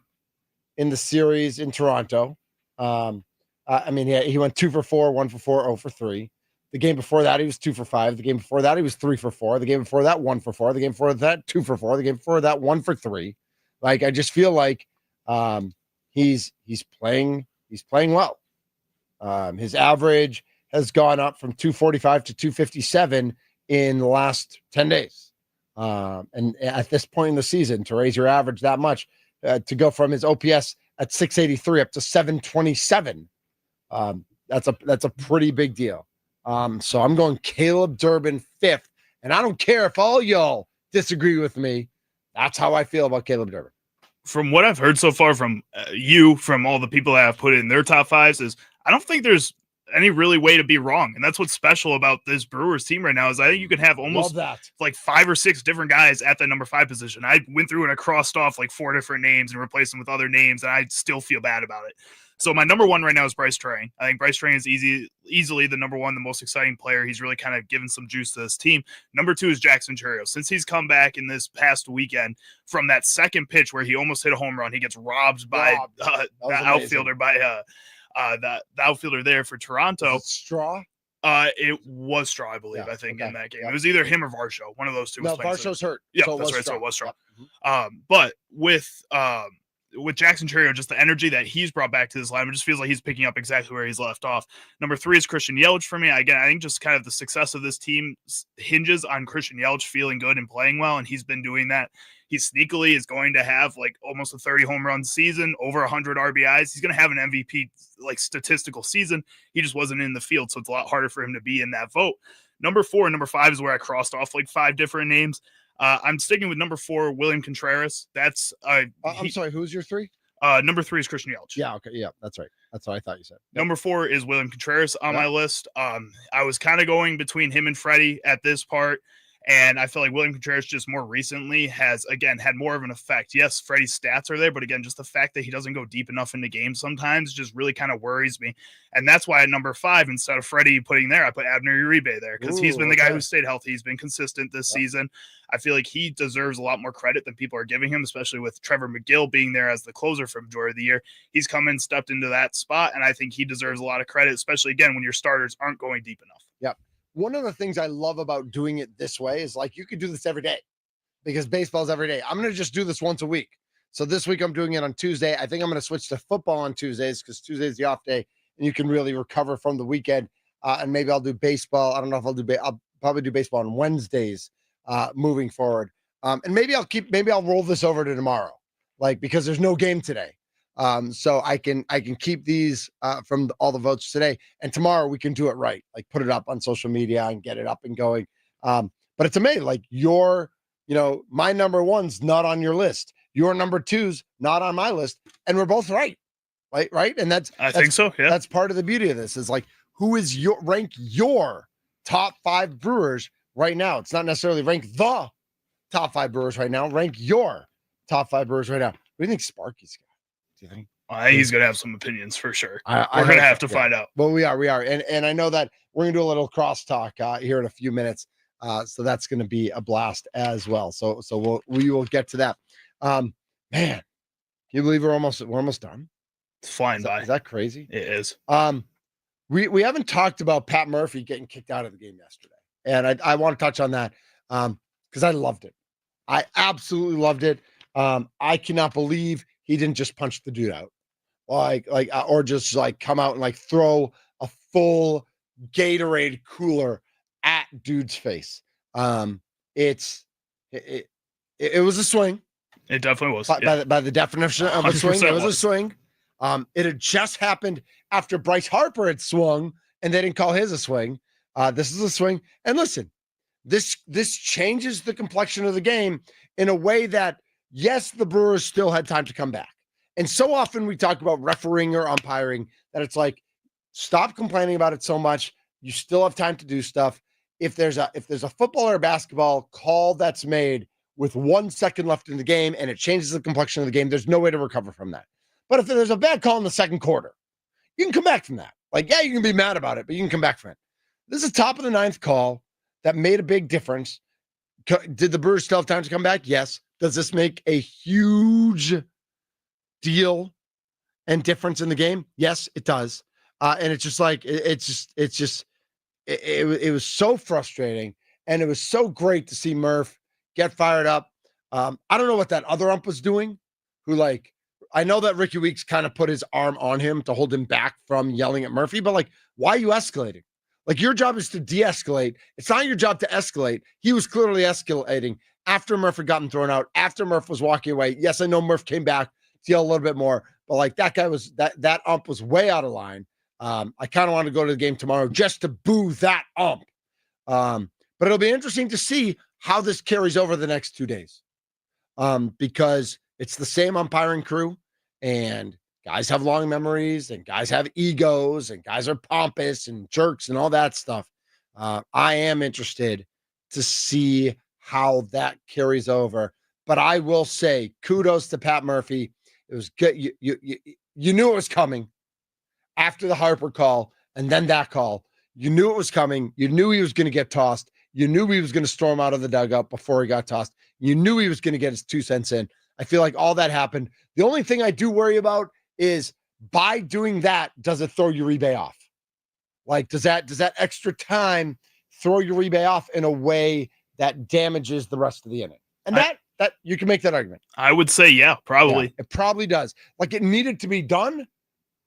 in the series in Toronto. He went 2 for 4, 1 for 4, 0 for 3. The game before that, he was 2 for 5. The game before that, he was 3 for 4. The game before that, 1 for 4. The game before that, 2 for 4. The game before that, 1 for 3. Like I just feel like he's playing well. His average has gone up from 245 to 257 in the last 10 days. And at this point in the season, to raise your average that much, to go from his OPS at 683 up to 727, that's a pretty big deal. So I'm going Caleb Durbin 5th, and I don't care if all y'all disagree with me. That's how I feel about Caleb Durbin.
From what I've heard so far from you, from all the people that have put in their top fives, is I don't think there's any really way to be wrong. And that's what's special about this Brewers team right now is I think you can have almost like 5 or 6 different guys at the number 5 position. I went through and I crossed off like 4 different names and replaced them with other names, and I still feel bad about it. So my number 1 right now is Bryce Train. I think Bryce Train is easily the number 1, the most exciting player. He's really kind of given some juice to this team. Number 2 is Jackson Chourio. Since he's come back in this past weekend from that second pitch where he almost hit a home run, he gets robbed by the outfielder, the outfielder there for Toronto.
Straw?
It was Straw, I believe. I think in that game. It was either him or Varsho. One of those two.
No, Varshow's hurt.
Yeah,
so
that's right.
Straw.
So it was Straw.
Yep.
But with Jackson Chourio, just the energy that he's brought back to this line, it just feels like he's picking up exactly where he's left off. Number 3 is Christian Yelich for me. Again, I think just kind of the success of this team hinges on Christian Yelich feeling good and playing well, and he's been doing that. He sneakily is going to have like almost a 30 home run season, over 100 RBIs. He's going to have an MVP like statistical season. He just wasn't in the field, so it's a lot harder for him to be in that vote. Number 4 and number 5 is where I crossed off like 5 different names. I'm sticking with number 4, William Contreras. That's
I'm sorry, who's your 3?
Number 3 is Christian Yelich.
Yeah, okay, yeah, that's right. That's what I thought you said. Yep.
Number 4 is William Contreras on my list. I was kind of going between him and Freddie at this part, and I feel like William Contreras just more recently has, again, had more of an effect. Yes, Freddie's stats are there, but again, just the fact that he doesn't go deep enough into games sometimes just really kind of worries me. And that's why at number 5, instead of Freddie putting there, I put Abner Uribe there because he's been the guy who stayed healthy. He's been consistent this season. I feel like he deserves a lot more credit than people are giving him, especially with Trevor McGill being there as the closer for majority of the year. He's come in, stepped into that spot, and I think he deserves a lot of credit, especially, again, when your starters aren't going deep enough.
Yep. One of the things I love about doing it this way is like you could do this every day because baseball's every day. I'm going to just do this once a week. So this week I'm doing it on Tuesday. I think I'm going to switch to football on Tuesdays because Tuesday's the off day and you can really recover from the weekend. And maybe I'll do baseball. I don't know if I'll probably do baseball on Wednesdays moving forward. And maybe I'll roll this over to tomorrow, like because there's no game today. So I can keep these from all the votes today, and tomorrow we can do it right, like put it up on social media and get it up and going. But it's amazing, like my number 1's not on your list, your number 2's not on my list, and we're both right. And that's
think so. Yeah,
that's part of the beauty of this is like who is rank your top 5 Brewers right now. It's not necessarily rank the top 5 Brewers right now. Rank your top 5 Brewers right now. What do you think Sparky's got? Do you think?
He's going to have some opinions for sure.
We're
going to have to find out.
Well, we are. And I know that we're going to do a little crosstalk here in a few minutes. So that's going to be a blast as well. So we will get to that. Man, can you believe we're almost done?
It's flying by.
Is that crazy?
It is.
We haven't talked about Pat Murphy getting kicked out of the game yesterday. And I want to touch on that because I loved it. I absolutely loved it. I cannot believe he didn't just punch the dude out, or just like come out and like throw a full Gatorade cooler at dude's face. It was a swing.
It definitely was.
By the definition of a swing, it was a swing. It had just happened after Bryce Harper had swung, and they didn't call his a swing. This is a swing. And listen, this changes the complexion of the game in a way that, yes, the Brewers still had time to come back. And so often we talk about refereeing or umpiring that it's like, stop complaining about it so much. You still have time to do stuff. If there's a football or a basketball call that's made with 1 second left in the game and it changes the complexion of the game, there's no way to recover from that. But if there's a bad call in the second quarter, you can come back from that. Like, yeah, you can be mad about it, but you can come back from it. This is a top of the 9th call that made a big difference. Did the Brewers still have time to come back? Yes. Does this make a huge deal and difference in the game? Yes, it does. And it's just like it was so frustrating, and it was so great to see Murph get fired up. I don't know what that other ump was doing. Who like I know that Ricky Weeks kind of put his arm on him to hold him back from yelling at Murphy, but like, why are you escalating? Like your job is to de-escalate. It's not your job to escalate. He was clearly escalating after Murph had gotten thrown out, after Murph was walking away. Yes, I know Murph came back to yell a little bit more, but like that guy was that ump was way out of line. I kind of want to go to the game tomorrow just to boo that ump. But it'll be interesting to see how this carries over the next 2 days. Because it's the same umpiring crew, and guys have long memories, and guys have egos, and guys are pompous and jerks and all that stuff. I am interested to see how that carries over. But I will say, kudos to Pat Murphy. It was good. You knew it was coming after the Harper call and then that call. You knew it was coming. You knew he was going to get tossed. You knew he was going to storm out of the dugout before he got tossed. You knew he was going to get his 2 cents in. I feel like all that happened. The only thing I do worry about is by doing that, does it throw Uribe off? Like, does that extra time throw Uribe off in a way that damages the rest of the inning? And that you can make that argument.
I would say, yeah, probably.
Yeah, it probably does. Like, it needed to be done.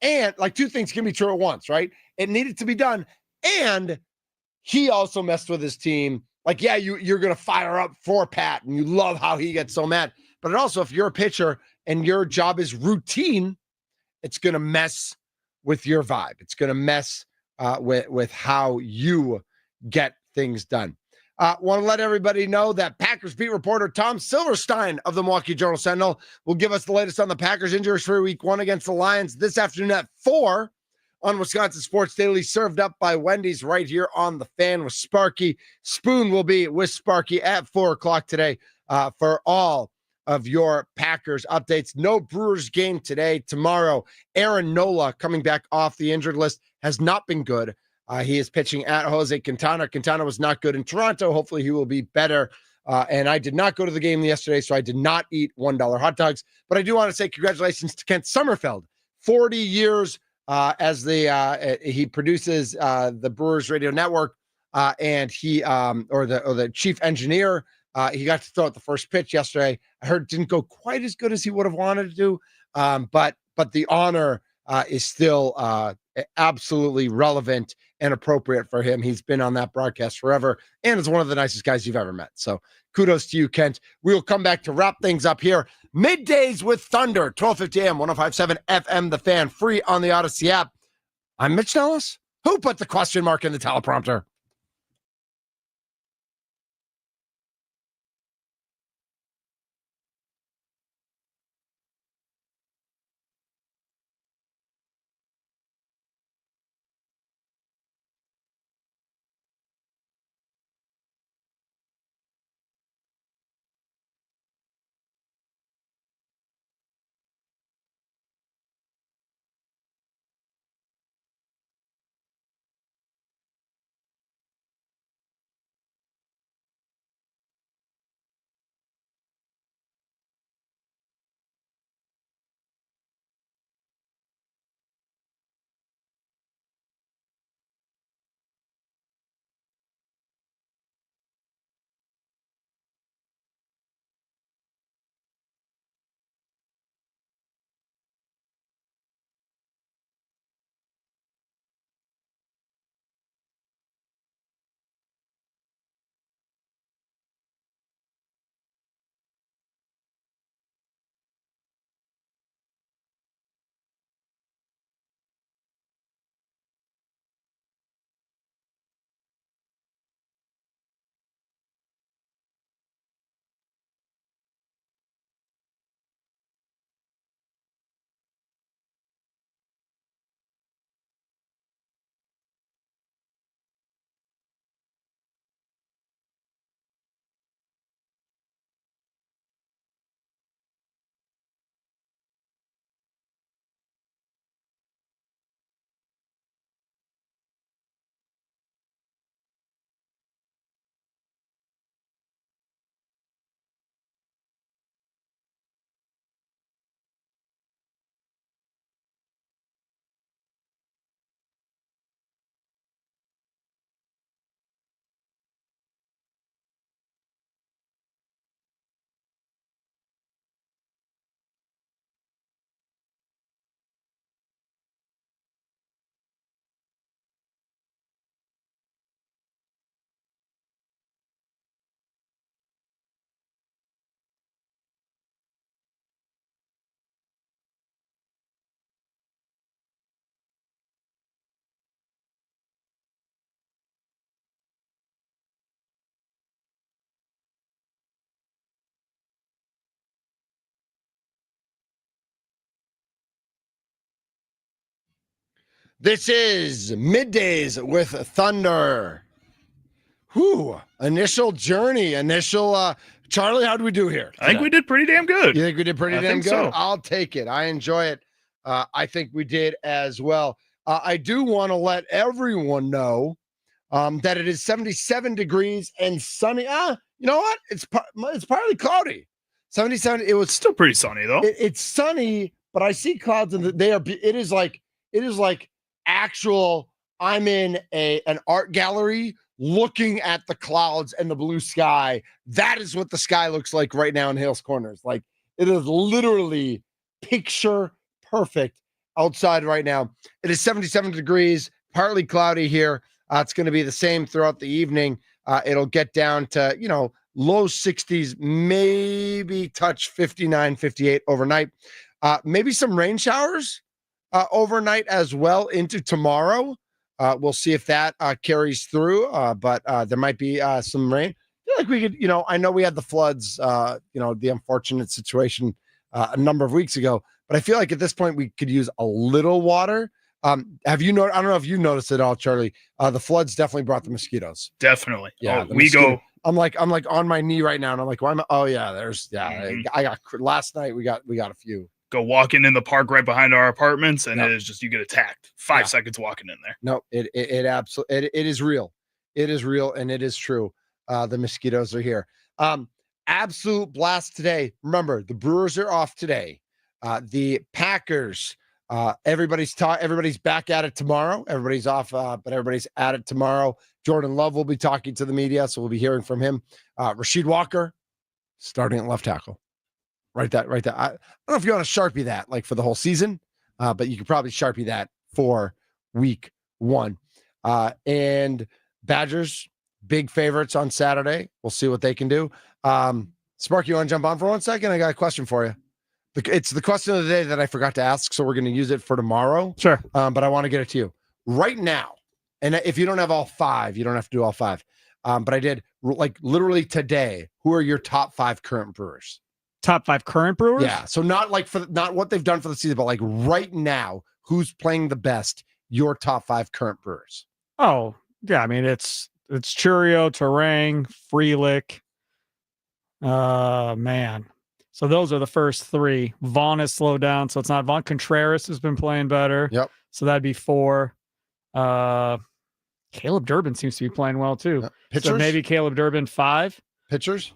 And like, two things can be true at once, right? It needed to be done. And he also messed with his team. Like, yeah, you're going to fire up for Pat and you love how he gets so mad. But it also, if you're a pitcher and your job is routine, it's going to mess with your vibe. It's going to mess with how you get things done. Want to let everybody know that Packers beat reporter Tom Silverstein of the Milwaukee Journal-Sentinel will give us the latest on the Packers injuries for week 1 against the Lions this afternoon at 4 on Wisconsin Sports Daily, served up by Wendy's right here on The Fan with Sparky. Spoon will be with Sparky at 4 o'clock today for all of your Packers updates. No Brewers game today. Tomorrow, Aaron Nola coming back off the injured list has not been good. He is pitching at Jose Quintana. Quintana was not good in Toronto. Hopefully he will be better. And I did not go to the game yesterday, so I did not eat $1 hot dogs. But I do want to say congratulations to Kent Sommerfeld. 40 years as he produces the Brewers Radio Network, and he or the chief engineer. He got to throw out the first pitch yesterday. I heard it didn't go quite as good as he would have wanted to do, but the honor is still absolutely relevant and appropriate for him. He's been on that broadcast forever and is one of the nicest guys you've ever met. So kudos to you, Kent. We will come back to wrap things up here. Middays with Thunder, 12:50 a.m., 105.7 FM, The Fan, free on the Odyssey app. I'm Mitch Nelles. Who put the question mark in the teleprompter? This is Middays with Thunder. Whew. Initial journey. Charlie, how did we do here?
I think we did pretty damn good.
You think we did pretty
I
damn
think
good?
so.
I'll take it. I enjoy it. I think we did as well. I do want to let everyone know that it is 77 degrees and sunny. You know what? It's partly cloudy. 77. It was
Still pretty sunny though.
It's sunny, but I see clouds, and it is like actual. I'm in an art gallery looking at the clouds and the blue sky. That is what the sky looks like right now in Hales Corners. Like, it is literally picture perfect outside right now. It is 77 degrees, partly cloudy here. It's going to be the same throughout the evening. It'll get down to, low 60s, maybe touch 59, 58 overnight. Maybe some rain showers overnight as well into tomorrow. We'll see if that carries through, but there might be some rain. I feel like we could, I know we had the floods, the unfortunate situation a number of weeks ago, but I feel like at this point we could use a little water. Have you I don't know if you noticed it all, Charlie. The floods definitely brought the mosquitoes.
Definitely.
Yeah,
we go.
I'm like on my knee right now, and I'm like, why am I? Oh yeah, I got last night. We got a few.
Go walking in the park right behind our apartments, and
Yep.
it is just you get attacked. 5 seconds walking in there.
No, it absolutely it is real. It is real, and it is true. The mosquitoes are here. Absolute blast today. Remember, the Brewers are off today. The Packers. Everybody's back at it tomorrow. Everybody's off, but everybody's at it tomorrow. Jordan Love will be talking to the media, so we'll be hearing from him. Rasheed Walker starting at left tackle. Right there. I don't know if you want to Sharpie that like for the whole season, but you could probably Sharpie that for week 1. And Badgers, big favorites on Saturday. We'll see what they can do. Spark, you want to jump on for 1 second? I got a question for you. It's the question of the day that I forgot to ask, so we're going to use it for tomorrow.
Sure.
But I want to get it to you right now. And if you don't have all 5, you don't have to do all 5. But I did like literally today. Who are your top 5 current Brewers?
Top 5 current Brewers?
Yeah. So not like not what they've done for the season, but like right now, who's playing the best? Your top 5 current Brewers.
Oh, yeah. I mean, it's Churio, Terang, Freelick. Man. So those are the first 3. Vaughn has slowed down, so it's not Vaughn. Contreras has been playing better.
Yep.
So that'd be 4. Caleb Durbin seems to be playing well too.
Pitchers?
So maybe Caleb Durbin 5.
Pitchers?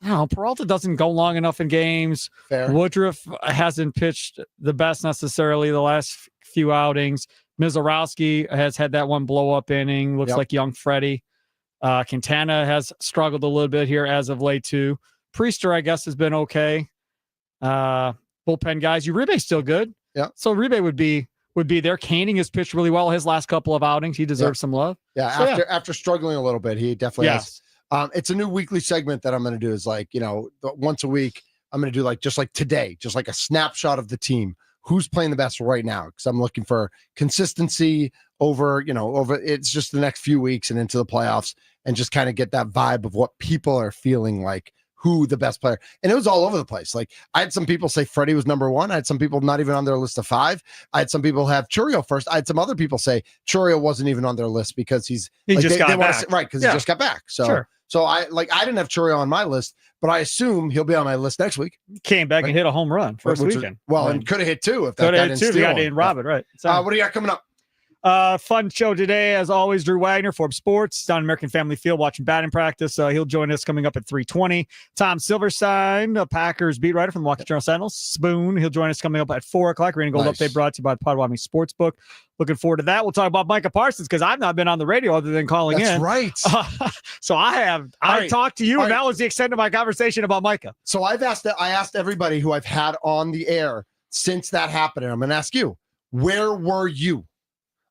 No, Peralta doesn't go long enough in games.
Fair.
Woodruff hasn't pitched the best necessarily the last few outings. Mizorowski has had that one blow up inning. Looks like young Freddie. Quintana has struggled a little bit here as of late too. Priester, I guess, has been okay. Bullpen guys. Uribe's still good.
Yeah.
So Uribe would be there. Canning has pitched really well his last couple of outings. He deserves some love.
Yeah.
So,
after struggling a little bit, he definitely has. It's a new weekly segment that I'm going to do is like, once a week, I'm going to do like, just like today, just like a snapshot of the team. Who's playing the best right now? Because I'm looking for consistency over it's just the next few weeks and into the playoffs and just kind of get that vibe of what people are feeling like, who the best player. And it was all over the place. Like I had some people say Freddie was number 1. I had some people not even on their list of 5. I had some people have Churio first. I had some other people say Churio wasn't even on their list because he
just got back.
Because he just got back. So
sure.
So I didn't have Churio on my list, but I assume he'll be on my list next week.
Came back and hit a home run first weekend.
And could have hit 2 if that
could
guy
have
didn't
hit 2 if
steal
he got
one.
Dane Robert, right. So,
what do you got coming up?
Fun show today, as always. Drew Wagner, Forbes Sports, down American Family Field watching batting practice. He'll join us coming up at 3:20. Tom Silverstein, a Packers beat writer from the Milwaukee Journal Sentinel. Spoon, he'll join us coming up at 4 o'clock. Rain and Gold update brought to you by the Potawatomi Sportsbook. Looking forward to that. We'll talk about Micah Parsons because I've not been on the radio other than calling in.
That's right.
So I have. I talked to you, and that was the extent of my conversation about Micah.
So I asked everybody who I've had on the air since that happened, and I'm going to ask you, where were you?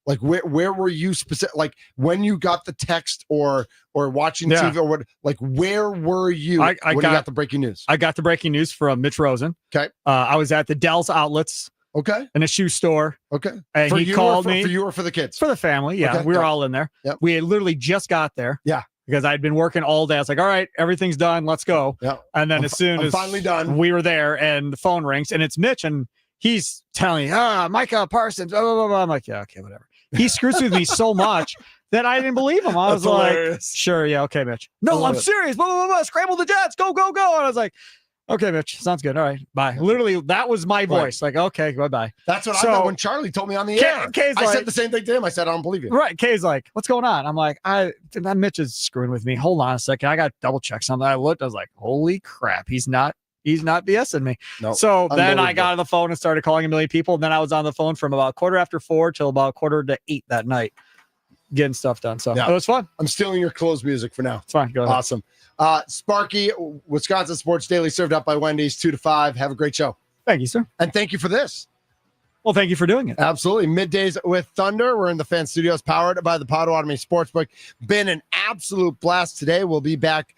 Like where were you specific? Like when you got the text or watching TV or what? Like where were you when you got the breaking news?
I got the breaking news from Mitch Rosen.
Okay.
I was at the Dell's Outlets.
Okay.
In a shoe store.
Okay.
And he called me
for you or for the kids?
For the family. Yeah, we were all in there.
Yep.
We had literally just got there.
Yeah.
Because I'd been working all day. I was like, all right, everything's done. Let's go.
Yeah.
And then as soon as
finally done,
we were there, and the phone rings, and it's Mitch, and he's telling me, Micah Parsons, blah, blah, blah, blah. I'm like, yeah, okay, whatever. He screws with me so much that I didn't believe him. I was like, sure, yeah, okay, Mitch. No, I'm serious. Blah, blah, blah, blah. Scramble the Jets. Go, go, go. And I was like, okay, Mitch, sounds good. All right, bye. Literally, that was my voice. Like, okay, bye-bye.
That's what I thought when Charlie told me on the air. I said the same thing to him. I said, I don't believe you.
Right. Kay's like, what's going on? I'm like, that Mitch is screwing with me. Hold on a second. I got to double check something. I looked. I was like, holy crap. He's not BSing me.
Nope.
So then I got on the phone and started calling a million people. And then I was on the phone from about 4:15 till about 7:45 that night getting stuff done. So it was fun.
I'm stealing your close music for now.
It's fine. Go ahead.
Awesome. Sparky, Wisconsin Sports Daily, served up by Wendy's 2 to 5. Have a great show.
Thank you, sir.
And thank you for this.
Well, thank you for doing it.
Absolutely. Middays with Thunder. We're in the Fan Studios, powered by the Potawatomi Sportsbook. Been an absolute blast today. We'll be back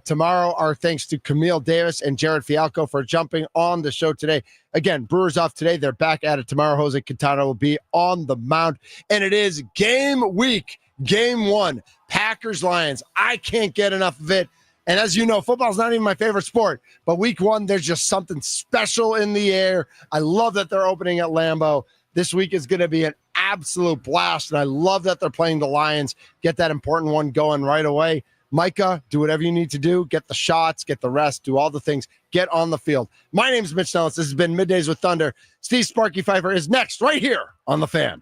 tomorrow. Our thanks to Camille Davis and Jared Fialko for jumping on the show today. Again, Brewers off today. They're back at it tomorrow. Jose Quintana will be on the mound. And it is game week, game 1. Packers-Lions. I can't get enough of it. And as you know, football's not even my favorite sport, but week 1, there's just something special in the air. I love that they're opening at Lambeau. This week is going to be an absolute blast, and I love that they're playing the Lions. Get that important one going right away. Micah, do whatever you need to do. Get the shots, get the rest, do all the things. Get on the field. My name's Mitch Nelles. This has been Middays with Thunder. Steve Sparky Pfeiffer is next right here on The Fan.